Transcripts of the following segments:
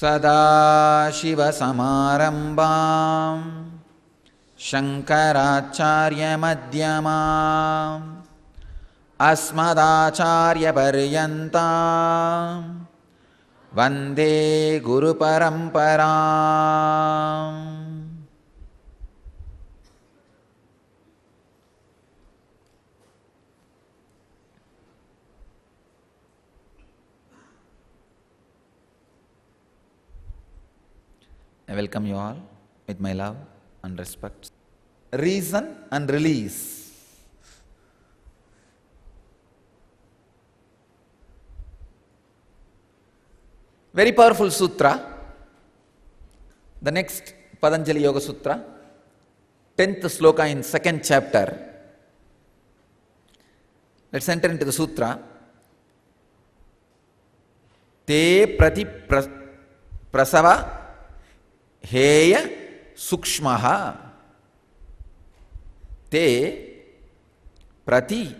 सदाशिवसमारम्भां शङ्कराचार्यमध्यमाम् अस्मदाचार्यपर्यन्तां वन्दे गुरुपरम्पराम्. I welcome you all with my love and respect. Reason and release. Very powerful sutra. The next Patanjali Yoga Sutra, 10th sloka in 2nd chapter. Let's enter into the sutra. Te prati prasava heya sukshmaha. Te prati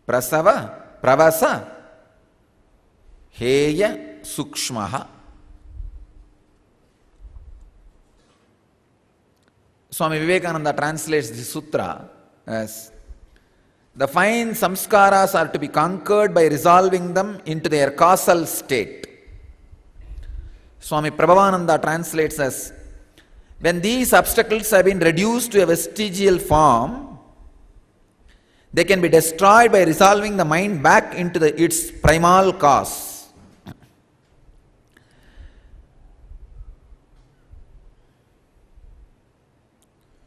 prasava pravasa heya sukshmaha. Swami Vivekananda translates this sutra as the fine samskaras are to be conquered by resolving them into their causal state. Swami Prabhavananda translates as when these obstacles have been reduced to a vestigial form, they can be destroyed by resolving the mind back into its primal cause.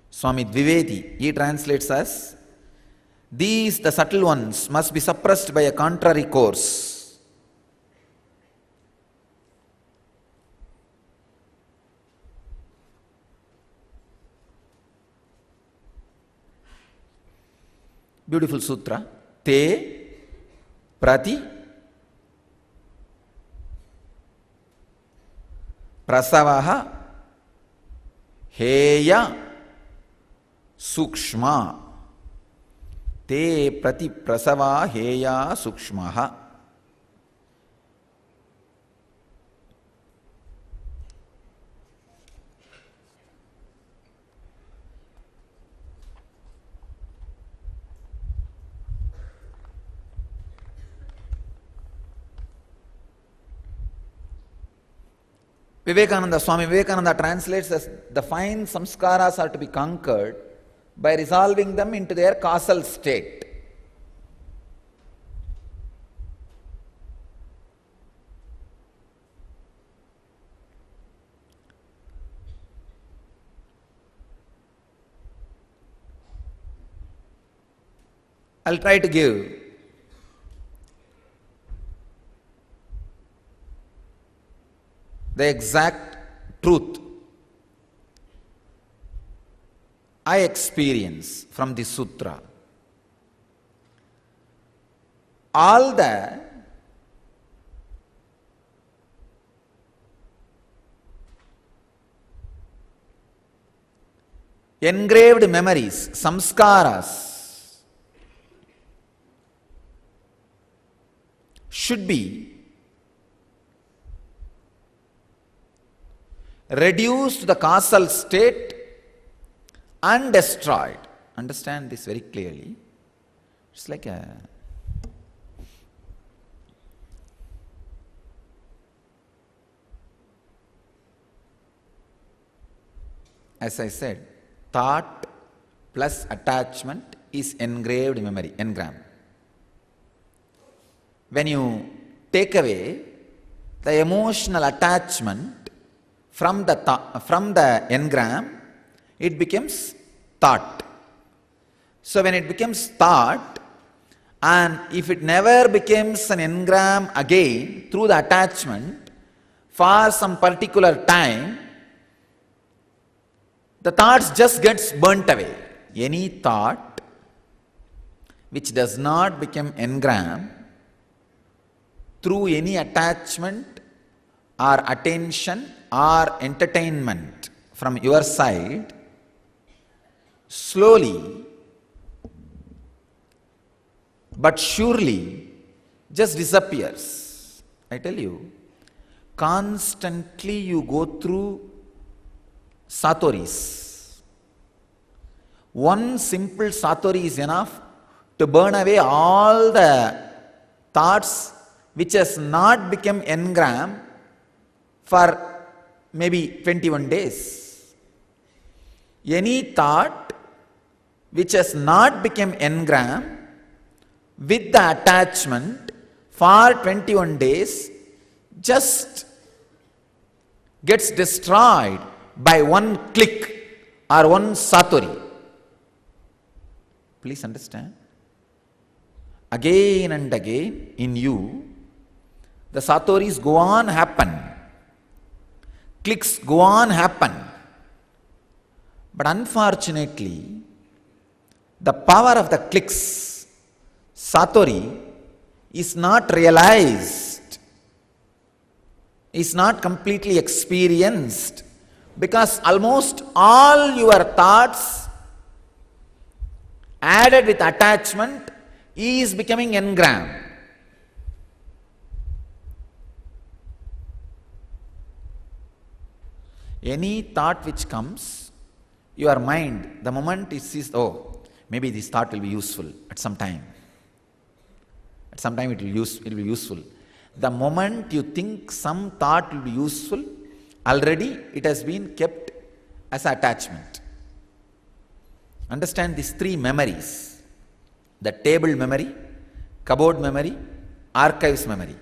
Swami Dvivedi, he translates as these, the subtle ones, must be suppressed by a contrary course. Beautiful sutra. Te prati prasavaha heya sukshma. Te prati prasava heya sukshmaha. Swami Vivekananda translates as the fine samskaras are to be conquered by resolving them into their causal state. I'll try to give the exact truth I experience from this sutra. All the engraved memories, samskaras, should be reduced to the causal state and destroyed. Understand this very clearly. It's like as I said, thought plus attachment is engraved memory, engram. When you take away the emotional attachment from the engram, it becomes thought. So when it becomes thought, and if it never becomes an engram again through the attachment for some particular time, the thoughts just gets burnt away. Any thought which does not become engram through any attachment or attention or entertainment from your side, slowly but surely just disappears. I tell you, constantly you go through satoris. One simple satori is enough to burn away all the thoughts which has not become engram for maybe 21 days. Any thought which has not become engram with the attachment for 21 days just gets destroyed by one click or one satori. Please understand. Again and again in you, the satoris go on happen. Clicks go on happen. But unfortunately, the power of the clicks, satori, is not realized, is not completely experienced, because almost all your thoughts added with attachment is becoming engram. Any thought which comes, your mind, the moment it sees, oh, maybe this thought will be useful at some time. At some time it will be useful. The moment you think some thought will be useful, already it has been kept as attachment. Understand these three memories: the table memory, cupboard memory, archives memory.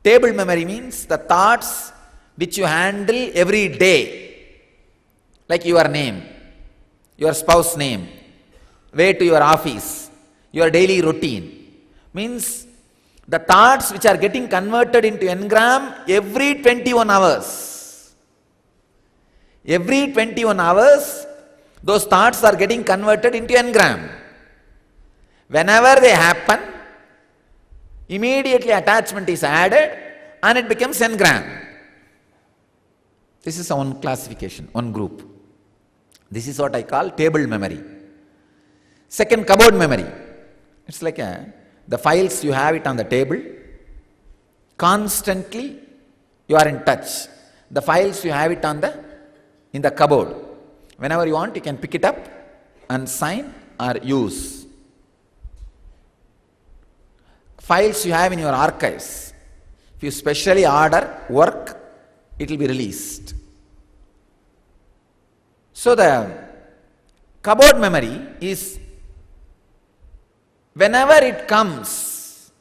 Table memory means the thoughts which you handle every day, like your name, your spouse name, way to your office, your daily routine. Means the thoughts which are getting converted into engram every 21 hours. Every 21 hours, those thoughts are getting converted into engram. Whenever they happen, immediately attachment is added and it becomes engram. This is one classification, one group. This is what I call table memory. Second, cupboard memory. It's like the files you have it on the table. Constantly you are in touch. The files you have it in the cupboard. Whenever you want, you can pick it up and sign or use. Files you have in your archives. If you specially order work, it will be released. So the cupboard memory is whenever it comes,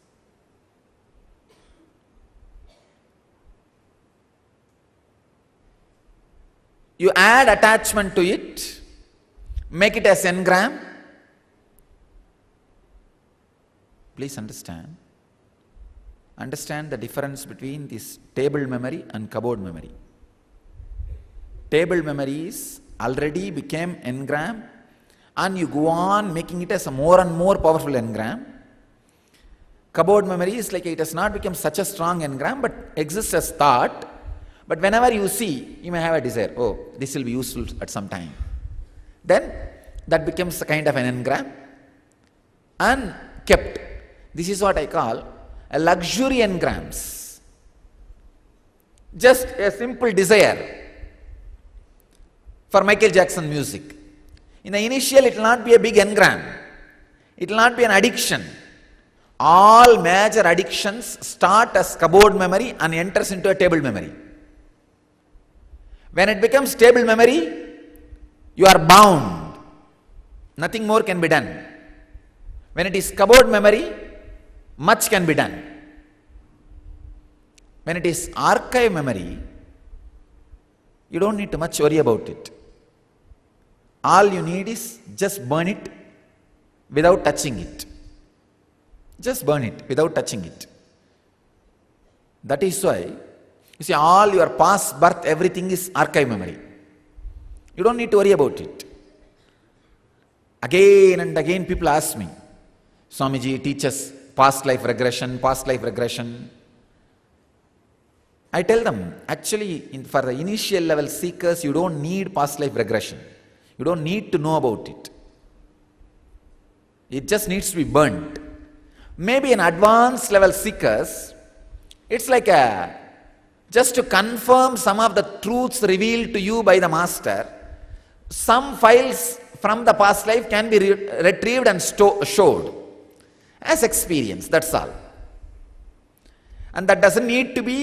you add attachment to it, make it as engram. Please understand. Understand the difference between this table memory and cupboard memory. Table memory is already became engram and you go on making it as a more and more powerful engram. Cupboard memory is like it has not become such a strong engram but exists as thought. But whenever you see, you may have a desire, oh, this will be useful at some time. Then that becomes a kind of an engram and kept. This is what I call a luxury engrams. Just a simple desire for Michael Jackson music. In the initial, it will not be a big engram. It will not be an addiction. All major addictions start as cupboard memory and enters into a table memory. When it becomes table memory, you are bound. Nothing more can be done. When it is cupboard memory, much can be done. When it is archive memory, you don't need to much worry about it. All you need is just burn it without touching it. Just burn it without touching it. That is why, you see, all your past birth, everything is archive memory. You don't need to worry about it. Again and again people ask me, Swamiji, teach us past life regression, past life regression. I tell them, actually, for the initial level seekers, you don't need past life regression. You don't need to know about it. It just needs to be burnt. Maybe in advanced level seekers, It's like just to confirm some of the truths revealed to you by the master, some files from the past life can be retrieved and showed as experience, that's all. And that doesn't need to be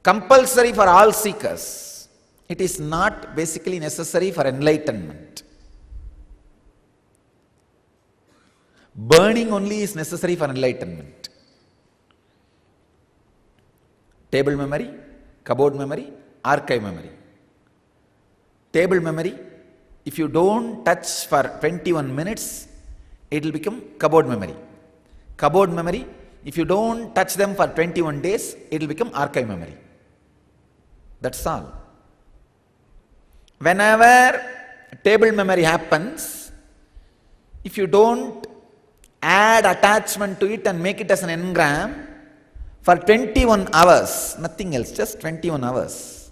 compulsory for all seekers. It is not basically necessary for enlightenment. Burning only is necessary for enlightenment. Table memory, cupboard memory, archive memory. Table memory, if you don't touch for 21 minutes, it will become cupboard memory. Cupboard memory, if you don't touch them for 21 days, it will become archive memory. That's all. Whenever table memory happens, if you don't add attachment to it and make it as an engram, for 21 hours, nothing else, just 21 hours,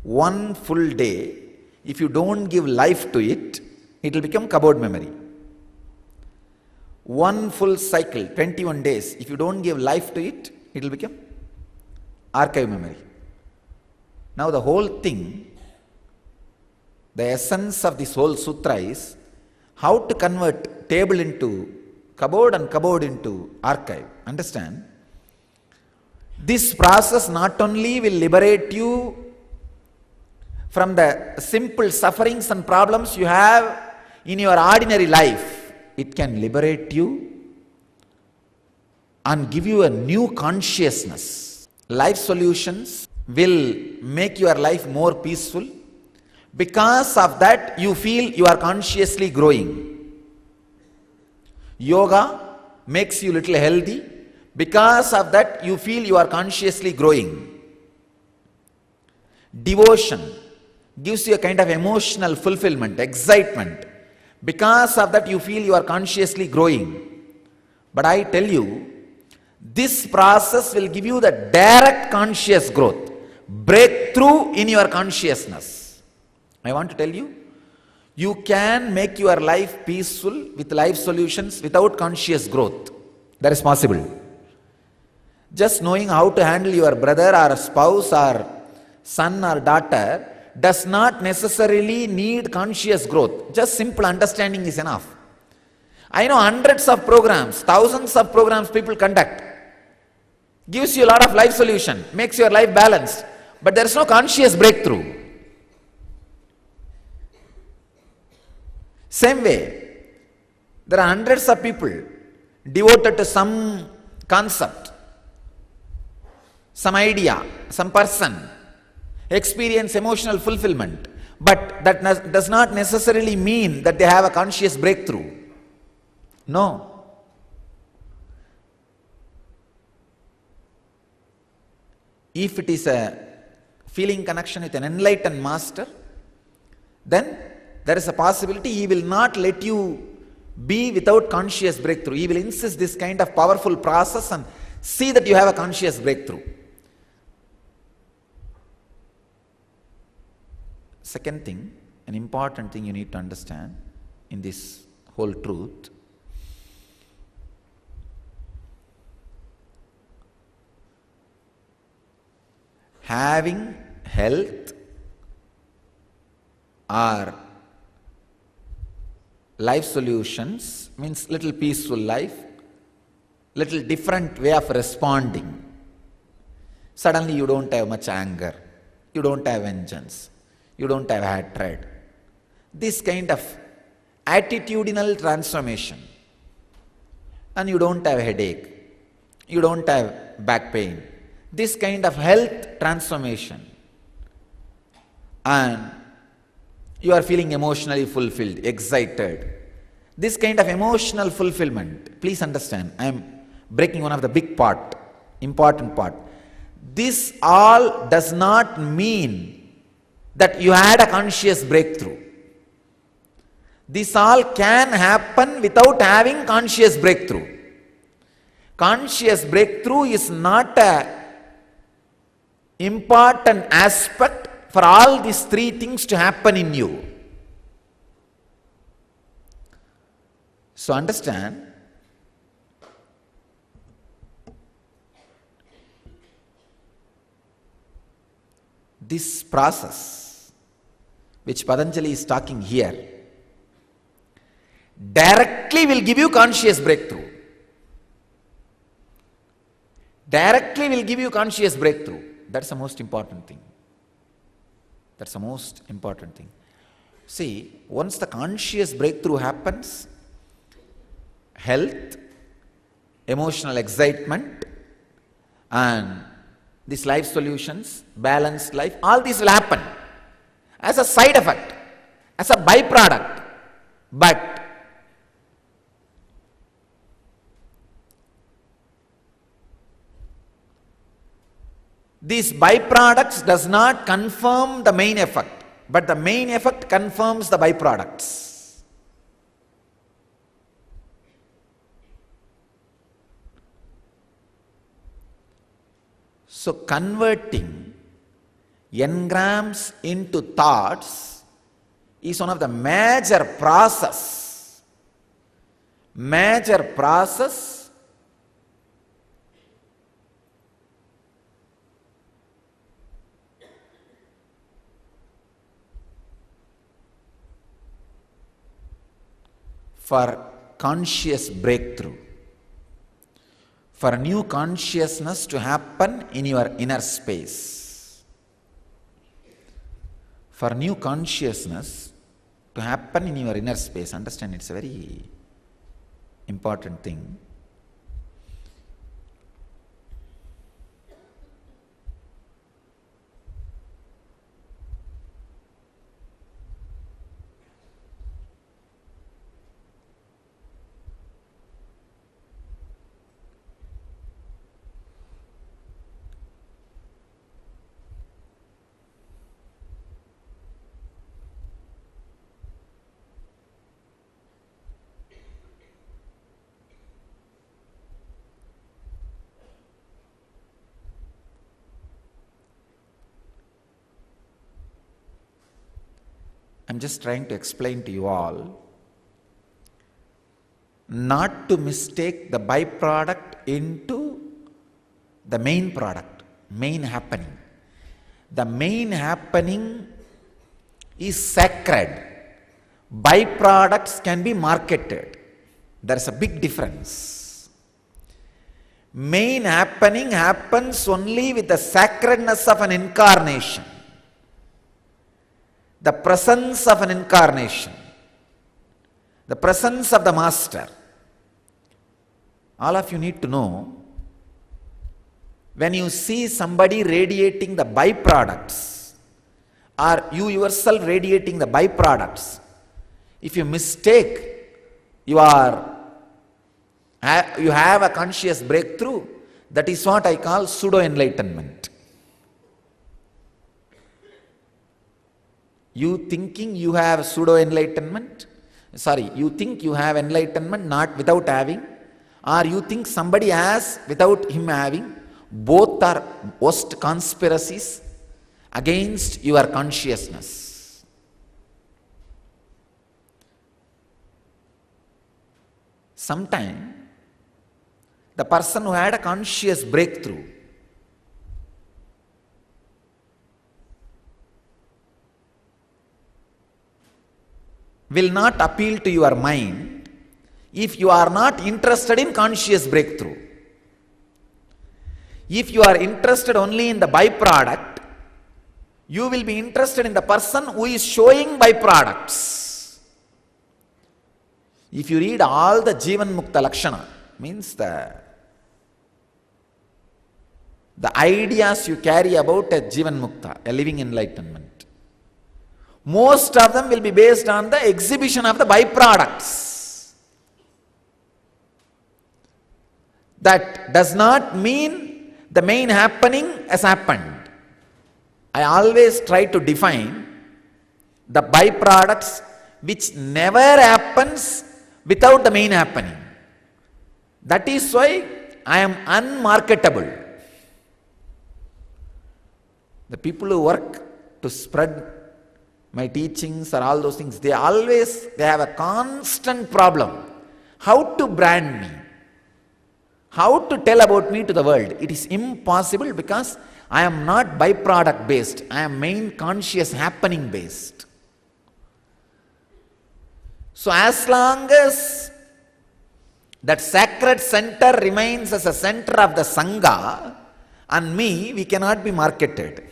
one full day, if you don't give life to it, it will become cupboard memory. One full cycle, 21 days, if you don't give life to it, it will become archive memory. Now the whole thing, the essence of this whole sutra is how to convert table into cupboard and cupboard into archive. Understand? This process not only will liberate you from the simple sufferings and problems you have in your ordinary life, it can liberate you and give you a new consciousness. Life solutions will make your life more peaceful. Because of that, you feel you are consciously growing. Yoga makes you little healthy. Because of that, you feel you are consciously growing. Devotion gives you a kind of emotional fulfillment, excitement. Because of that, you feel you are consciously growing. But I tell you, this process will give you the direct conscious growth, breakthrough in your consciousness. I want to tell you, you can make your life peaceful with life solutions without conscious growth. That is possible. Just knowing how to handle your brother or spouse or son or daughter does not necessarily need conscious growth. Just simple understanding is enough. I know hundreds of programs, thousands of programs people conduct. Gives you a lot of life solution, makes your life balanced. But there is no conscious breakthrough. Same way, there are hundreds of people devoted to some concept, some idea, some person, experience emotional fulfillment. But that does not necessarily mean that they have a conscious breakthrough. No. If it is a feeling connection with an enlightened master, then there is a possibility he will not let you be without conscious breakthrough. He will insist this kind of powerful process and see that you have a conscious breakthrough. Second thing, an important thing you need to understand in this whole truth, having health or life solutions means little peaceful life, little different way of responding. Suddenly you don't have much anger, you don't have vengeance, you don't have hatred. This kind of attitudinal transformation. And you don't have headache, you don't have back pain. This kind of health transformation. And you are feeling emotionally fulfilled, excited. This kind of emotional fulfillment, please understand, I am breaking one of the big part, important part. This all does not mean that you had a conscious breakthrough. This all can happen without having conscious breakthrough. Conscious breakthrough is not a important aspect for all these three things to happen in you. So understand, this process, which Patanjali is talking here, directly will give you conscious breakthrough. Directly will give you conscious breakthrough. That's the most important thing. That's the most important thing. See, once the conscious breakthrough happens, health, emotional excitement, and these life solutions, balanced life, all these will happen as a side effect, as a byproduct. But these byproducts does not confirm the main effect, but the main effect confirms the byproducts. So converting engrams into thoughts is one of the major process for conscious breakthrough, for new consciousness to happen in your inner space. For new consciousness to happen in your inner space, understand, it's a very important thing. I'm just trying to explain to you all not to mistake the byproduct into the main product, main happening. The main happening is sacred. Byproducts can be marketed. There's a big difference. Main happening happens only with the sacredness of an incarnation. The presence of an incarnation, the presence of the master. All of you need to know, when you see somebody radiating the byproducts, or you yourself radiating the byproducts, if you mistake you have a conscious breakthrough, that is what I call pseudo-enlightenment. You thinking you have pseudo-enlightenment, you think you have enlightenment not without having, or you think somebody has without him having, both are worst conspiracies against your consciousness. Sometime, the person who had a conscious breakthrough will not appeal to your mind if you are not interested in conscious breakthrough. If you are interested only in the byproduct, you will be interested in the person who is showing byproducts. If you read all the Jivan Mukta Lakshana, means the ideas you carry about a Jivan Mukta, a living enlightenment, most of them will be based on the exhibition of the byproducts. That does not mean the main happening has happened. I always try to define the byproducts which never happens without the main happening. That is why I am unmarketable. The people who work to spread my teachings or all those things, they have a constant problem. How to brand me? How to tell about me to the world? It is impossible because I am not byproduct based, I am main conscious happening based. So as long as that sacred center remains as a center of the Sangha and me, we cannot be marketed.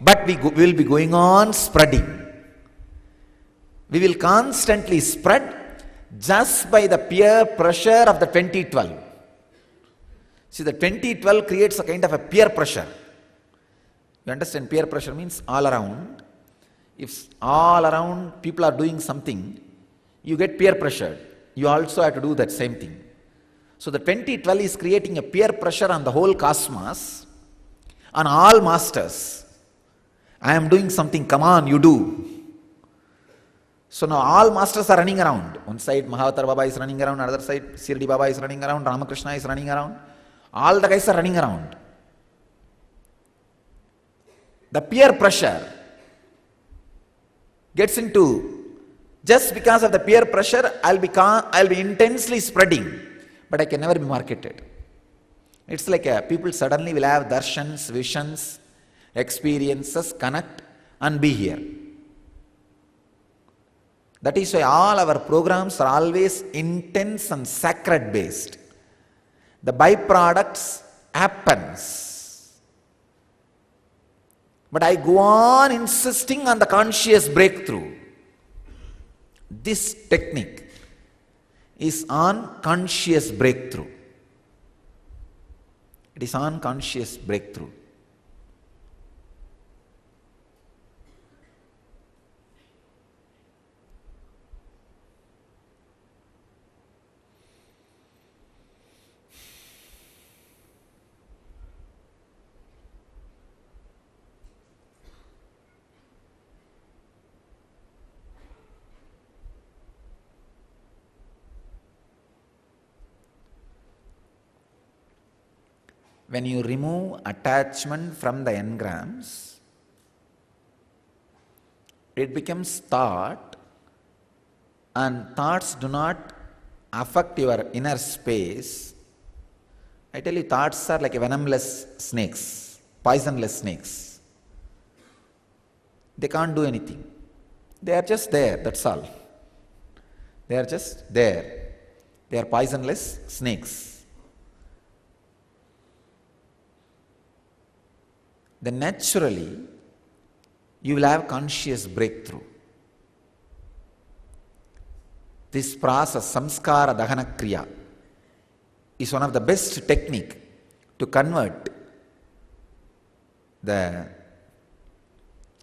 But we will be going on spreading. We will constantly spread just by the peer pressure of the 2012. See, the 2012 creates a kind of a peer pressure. You understand, peer pressure means all around. If all around people are doing something, you get peer pressured. You also have to do that same thing. So the 2012 is creating a peer pressure on the whole cosmos, on all masters. I am doing something, come on, you do. So now all masters are running around. One side Mahavatar Baba is running around, other side Sirdi Baba is running around, Ramakrishna is running around. All the guys are running around. The peer pressure gets into, just because of the peer pressure, I'll be intensely spreading, but I can never be marketed. It's like people suddenly will have darshans, visions, experiences, connect and be here. That is why all our programs are always intense and sacred based. The byproducts happens. But I go on insisting on the conscious breakthrough. This technique is on conscious breakthrough. It is on conscious breakthrough. When you remove attachment from the engrams, it becomes thought, and thoughts do not affect your inner space. I tell you, thoughts are like venomless snakes, poisonless snakes. They can't do anything. They are just there, that's all. They are just there. They are poisonless snakes. Then naturally, you will have conscious breakthrough. This process, samskara dahana kriya, is one of the best technique to convert the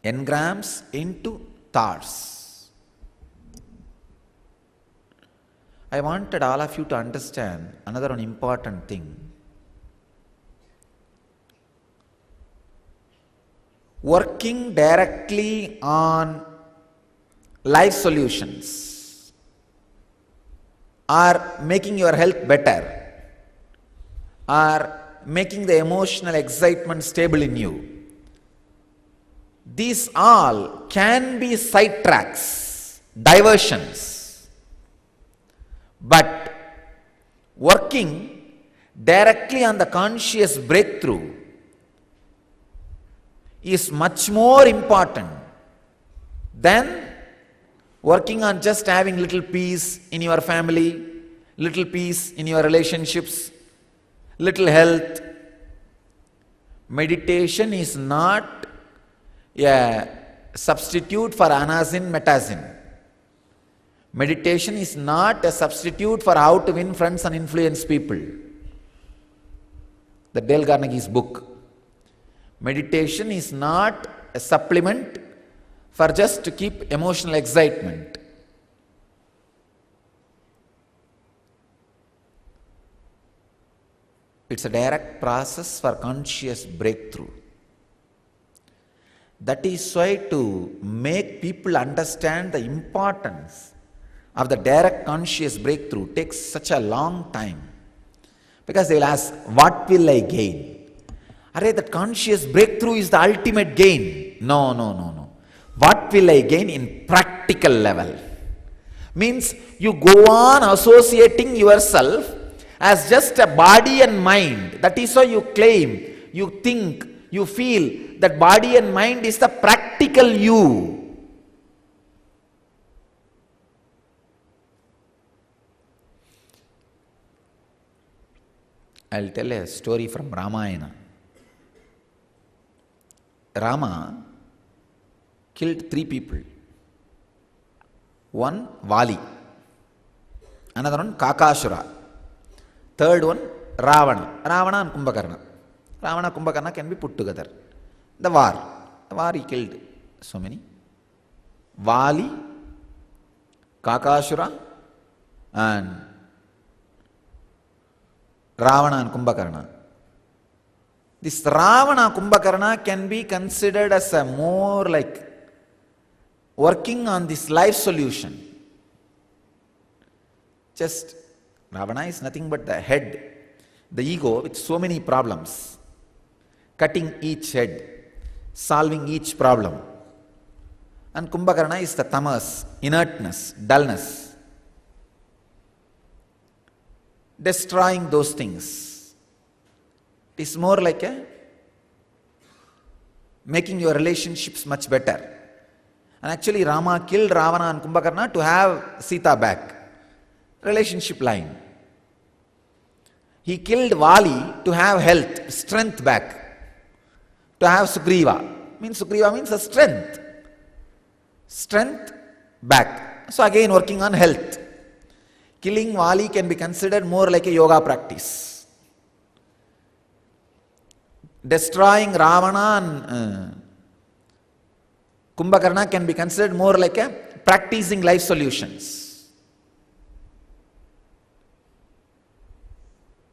engrams into thoughts. I wanted all of you to understand another one important thing. Working directly on life solutions or making your health better or making the emotional excitement stable in you, these all can be sidetracks, diversions. But working directly on the conscious breakthrough is much more important than working on just having little peace in your family, little peace in your relationships, little health. Meditation is not a substitute for anazin, metazin. Meditation is not a substitute for how to win friends and influence people. The Dale Carnegie's book. Meditation is not a supplement for just to keep emotional excitement. It's a direct process for conscious breakthrough. That is why to make people understand the importance of the direct conscious breakthrough takes such a long time. Because they will ask, what will I gain? That conscious breakthrough is the ultimate gain. No. What will I gain in practical level? Means you go on associating yourself as just a body and mind. That is why you claim, you think, You feel that body and mind is the practical you. I'll tell a story from Ramayana. Rama killed 3 people. One, Vali. Another one, Kakashura. Third one, Ravana. Ravana and Kumbhakarna. Ravana and Kumbhakarna can be put together. The war he killed so many. Vali, Kakashura and Ravana and Kumbhakarna. This Ravana Kumbhakarna can be considered as a more like working on this life solution. Just Ravana is nothing but the head, the ego with so many problems, cutting each head, solving each problem. And Kumbhakarna is the tamas, inertness, dullness, destroying those things. It is more like a making your relationships much better. And actually Rama killed Ravana and Kumbhakarna to have Sita back. Relationship line. He killed Vali to have health, strength back. To have Sugriva. Sugriva means a strength. Strength back. So again working on health. Killing Vali can be considered more like a yoga practice. Destroying Ravana and Kumbhakarna can be considered more like a practicing life solutions.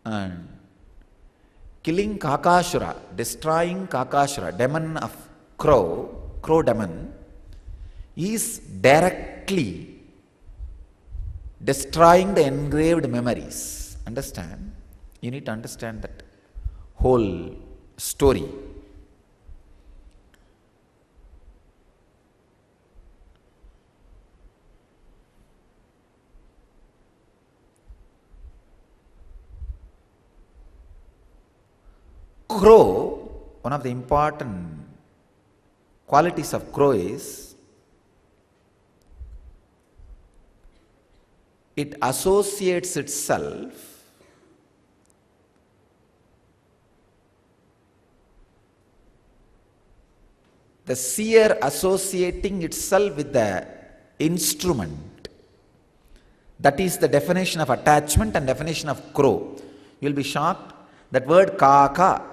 And killing Kakashura, destroying Kakashura, demon of crow demon, is directly destroying the engraved memories. Understand? You need to understand that whole story. Crow, one of the important qualities of crow is it associates itself the seer associating itself with the instrument. That is the definition of attachment and definition of crow. You will be shocked. That word kaka,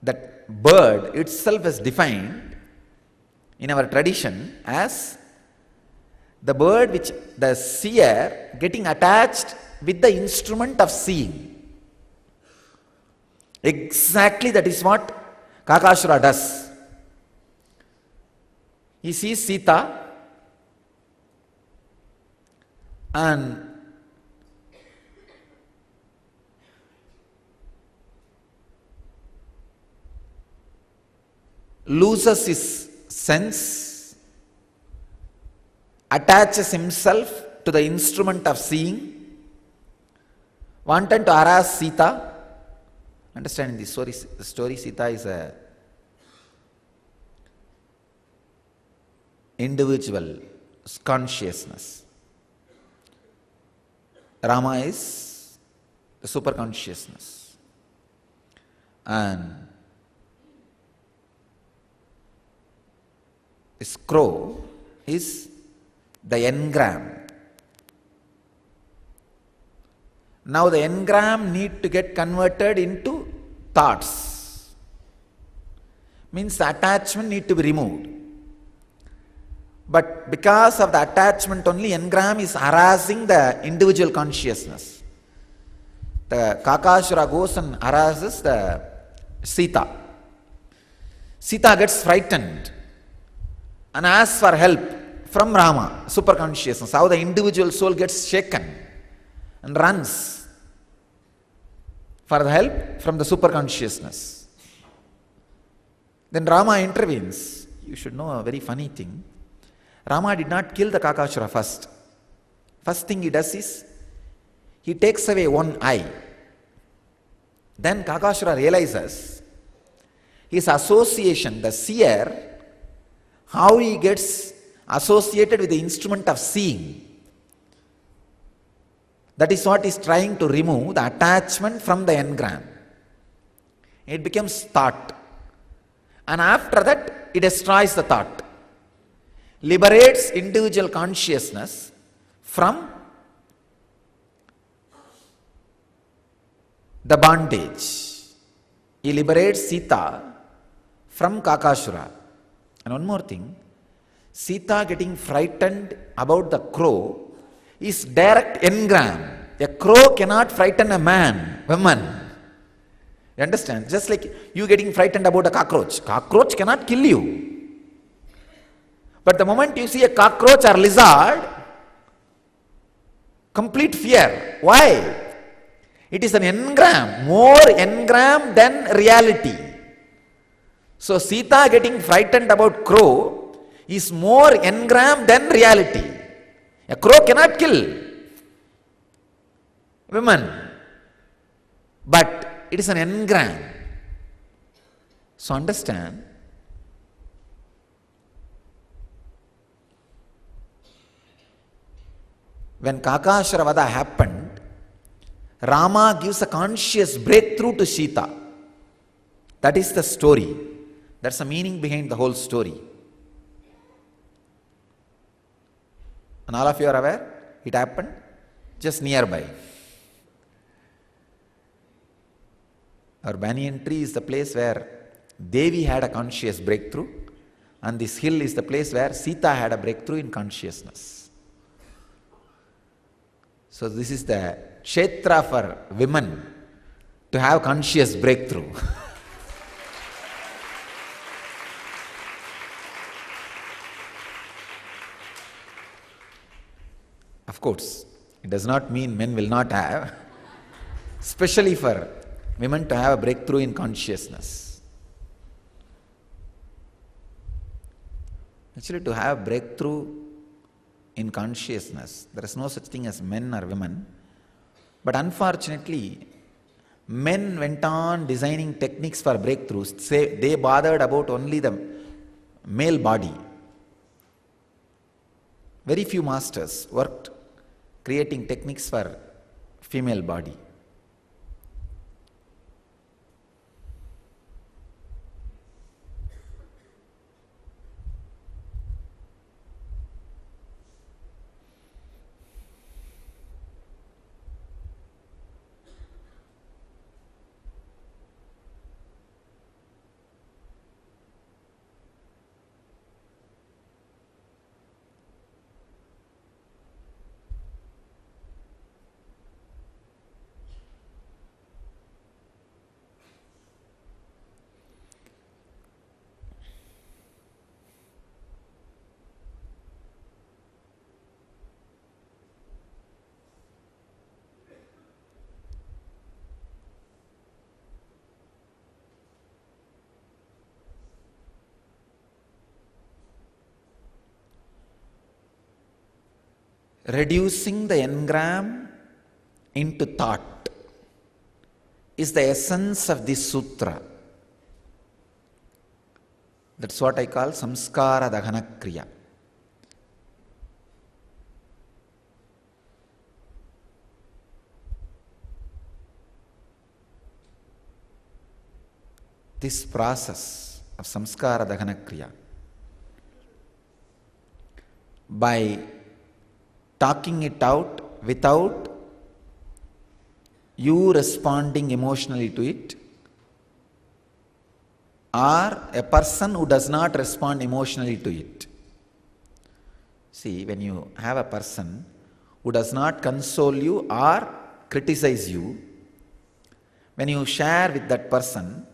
that bird itself is defined in our tradition as the bird which the seer getting attached with the instrument of seeing. Exactly that is what Kakashura does. He sees Sita and loses his sense, attaches himself to the instrument of seeing, wanted to harass Sita. Understanding this story, Sita is a individual consciousness. Rama is the super consciousness. And this crow is the engram. Now the engram need to get converted into thoughts. Means the attachment need to be removed. But because of the attachment only, engram is harassing the individual consciousness. The Kakashura goes and harasses the Sita. Sita gets frightened and asks for help from Rama, super consciousness. How the individual soul gets shaken and runs for the help from the super consciousness. Then Rama intervenes. You should know a very funny thing. Rama did not kill the Kakashura first. First thing he does is, he takes away one eye. Then Kakashura realizes his association, the seer, how he gets associated with the instrument of seeing. That is what is trying to remove the attachment from the engram. It becomes thought. And after that, it destroys the thought. Liberates individual consciousness from the bondage. He liberates Sita from Kakashura. And one more thing, Sita getting frightened about the crow is direct engram. A crow cannot frighten a woman. You understand? Just like you getting frightened about a cockroach. Cockroach cannot kill you. But the moment you see a cockroach or lizard, complete fear. Why? It is an engram, more engram than reality. So Sita getting frightened about crow is more engram than reality. A crow cannot kill women, but it is an engram. So understand, when Kakashura Vada happened, Rama gives a conscious breakthrough to Sita. That is the story. That's the meaning behind the whole story. And all of you are aware, it happened just nearby. Our banyan tree is the place where Devi had a conscious breakthrough, and this hill is the place where Sita had a breakthrough in consciousness. So this is the kshetra for women to have conscious breakthrough. Of course, it does not mean men will not have, especially for women to have a breakthrough in consciousness. Actually, to have breakthrough in consciousness, there is no such thing as men or women. But unfortunately, men went on designing techniques for breakthroughs. They bothered about only the male body. Very few masters worked creating techniques for female body. Reducing the engram into thought is the essence of this sutra. That's what I call samskara dahana kriya. This process of samskara dahana kriya, by talking it out without you responding emotionally to it, or a person who does not respond emotionally to it. See, when you have a person who does not console you or criticize you, when you share with that person,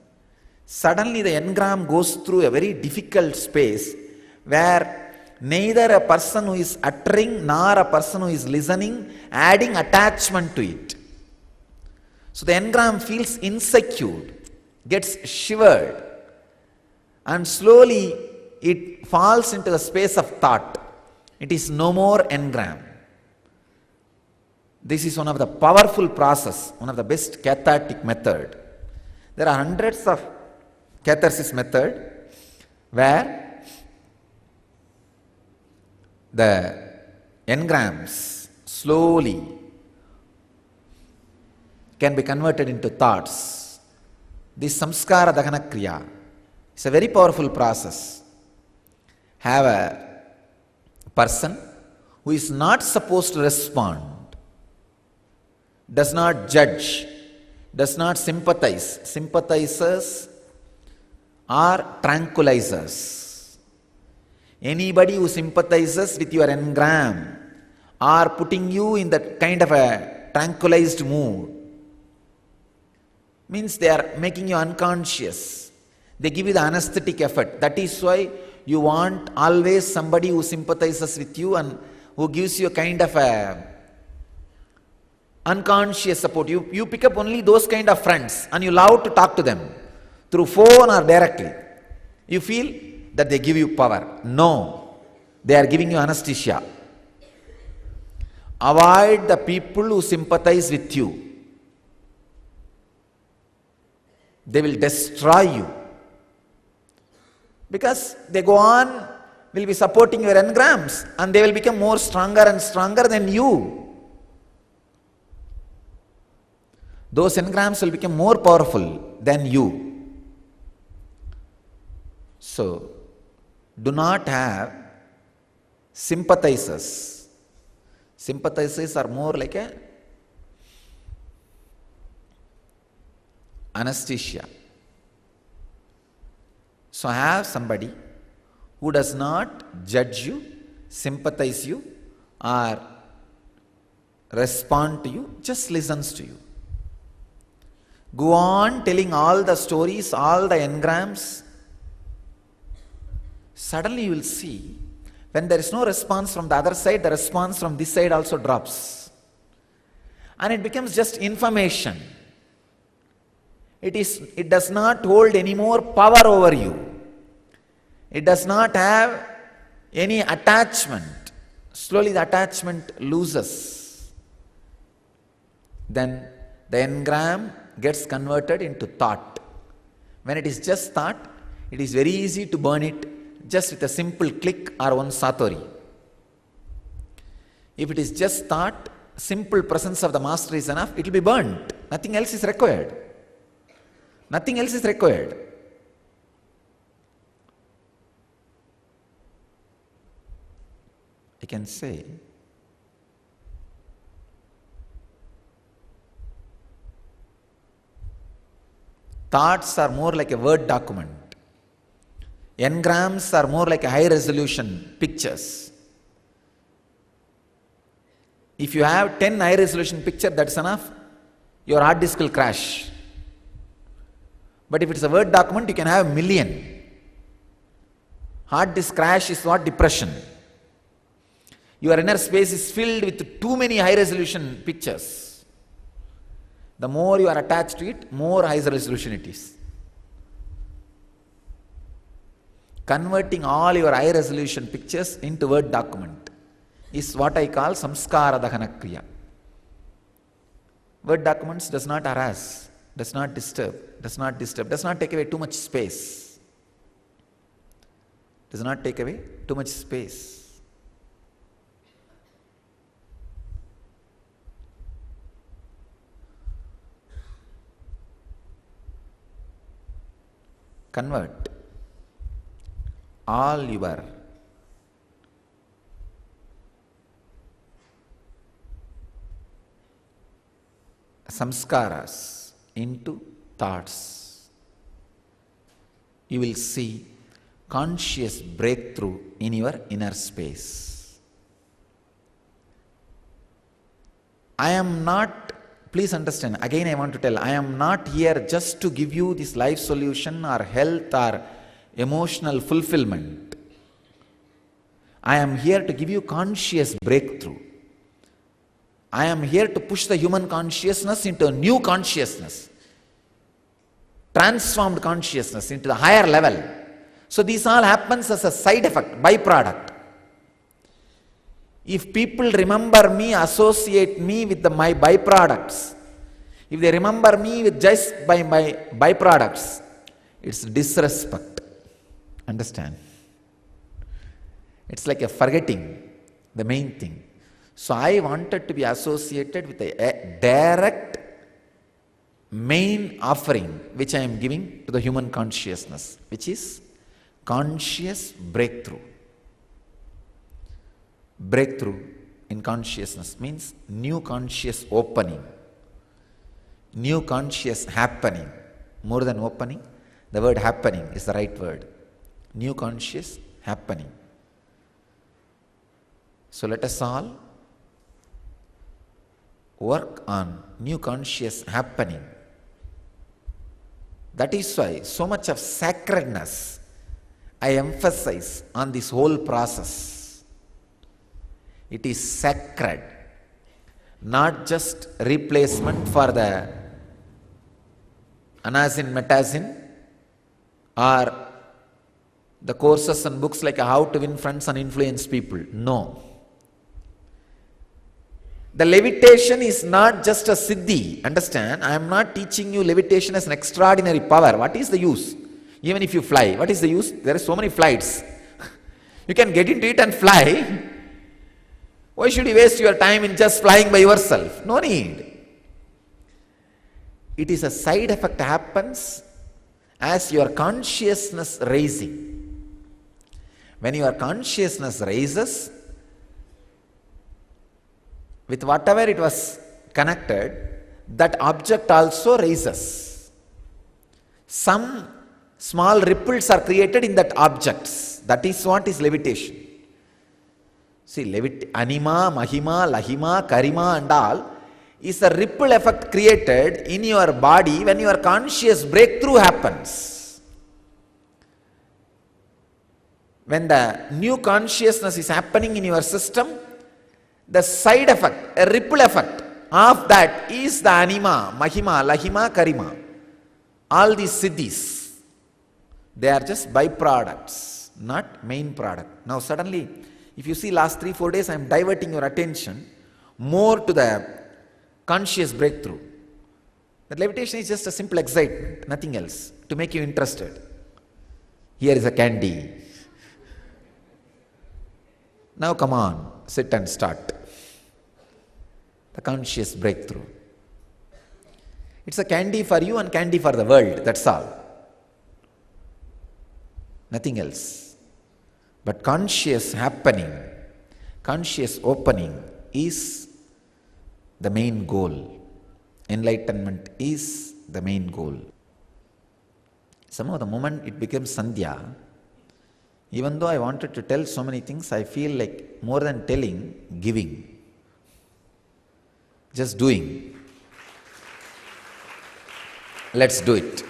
suddenly the engram goes through a very difficult space where neither a person who is uttering nor a person who is listening adding attachment to it. So the engram feels insecure, gets shivered, and slowly it falls into the space of thought. It is no more engram. This is one of the powerful process, one of the best cathartic method There are hundreds of catharsis method where the engrams slowly can be converted into thoughts. This samskara dahana kriya is a very powerful process. Have a person who is not supposed to respond, does not judge, does not sympathize. Sympathizers are tranquilizers. Anybody who sympathizes with your engram are putting you in that kind of a tranquilized mood. Means they are making you unconscious. They give you the anesthetic effect. That is why you want always somebody who sympathizes with you and who gives you a kind of a unconscious support. You pick up only those kind of friends and you love to talk to them through phone or directly. You feel that they give you power. No, they are giving you anesthesia. Avoid the people who sympathize with you. They will destroy you. Because they go on, will be supporting your engrams and they will become more stronger and stronger than you. Those engrams will become more powerful than you. So, do not have sympathizers. Sympathizers are more like a anesthesia. So have somebody who does not judge you, sympathize you, or respond to you, just listens to you. Go on telling all the stories, all the engrams. Suddenly you will see, when there is no response from the other side, the response from this side also drops. And it becomes just information. It does not hold any more power over you. It does not have any attachment. Slowly the attachment loses. Then the engram gets converted into thought. When it is just thought, it is very easy to burn it just with a simple click or one satori. If it is just thought, simple presence of the master is enough, it will be burnt. Nothing else is required. Nothing else is required. I can say, thoughts are more like a Word document. Engrams are more like a high resolution pictures. If you have 10 high resolution pictures, that's enough. Your hard disk will crash. But if it's a Word document, you can have 1,000,000. Hard disk crash is not depression. Your inner space is filled with too many high resolution pictures. The more you are attached to it, more high resolution it is. Converting all your high resolution pictures into Word document is what I call samskara dahana kriya. Word documents does not harass, does not disturb, does not take away too much space. Does not take away too much space. Convert all your samskaras into thoughts. You will see conscious breakthrough in your inner space. I am not, please understand, again I want to tell, I am not here just to give you this life solution or health or emotional fulfillment. I am here to give you conscious breakthrough. I am here to push the human consciousness into a new consciousness, transformed consciousness into the higher level. So this all happens as a side effect, byproduct. If people remember me, associate me with my byproducts, If they remember me with just by my byproducts, it's disrespect. Understand? It's like a forgetting the main thing. So I wanted to be associated with a direct main offering which I am giving to the human consciousness, which is conscious breakthrough. Breakthrough in consciousness means new conscious opening, new conscious happening. More than opening, the word happening is the right word. New conscious happening. So let us all work on new conscious happening. That is why so much of sacredness I emphasize on this whole process. It is sacred, not just replacement for the anazin, metazin, or the courses and books like how to win friends and influence people. No. The levitation is not just a siddhi. Understand? I am not teaching you levitation as an extraordinary power. What is the use? Even if you fly, what is the use? There are so many flights. You can get into it and fly. Why should you waste your time in just flying by yourself? No need. It is a side effect happens as your consciousness raising. When your consciousness raises, with whatever it was connected, that object also raises. Some small ripples are created in that objects. That is what is levitation. See, anima, mahima, lahima, karima and all is a ripple effect created in your body when your conscious breakthrough happens. When the new consciousness is happening in your system, the side effect, a ripple effect of that is the anima, mahima, lahima, karima. All these siddhis, they are just byproducts, not main product. Now suddenly, if you see last 3-4 days, I am diverting your attention more to the conscious breakthrough. That levitation is just a simple excitement, nothing else, to make you interested. Here is a candy. Now come on, sit and start. The conscious breakthrough. It's a candy for you and candy for the world, that's all. Nothing else. But conscious happening, conscious opening is the main goal. Enlightenment is the main goal. Somehow the moment it becomes Sandhya, even though I wanted to tell so many things, I feel like more than telling, giving. Just doing. Let's do it.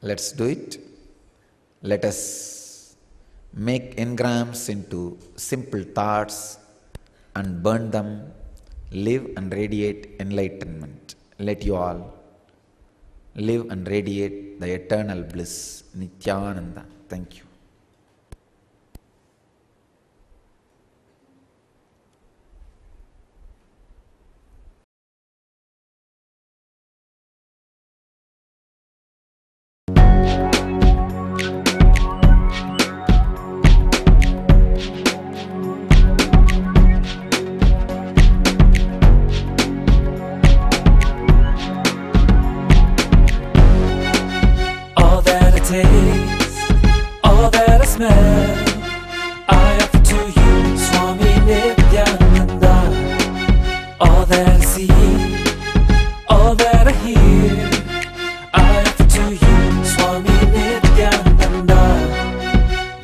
Let's do it. Let us make engrams into simple thoughts and burn them, live and radiate enlightenment. Let you all live and radiate the eternal bliss. Nithyananda. Thank you. All that I smell, I offer to you, Swami Nithyananda. All that I see, all that I hear, I offer to you, Swami Nithyananda.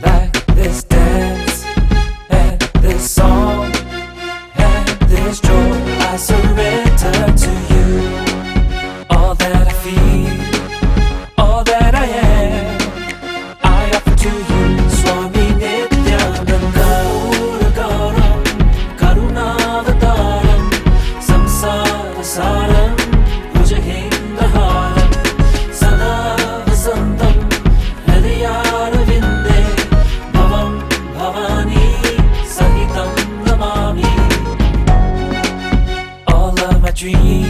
Like this dance, and this song, and this joy, I surrender to you. All that I feel, all that I am, I offer to you, Swami dream.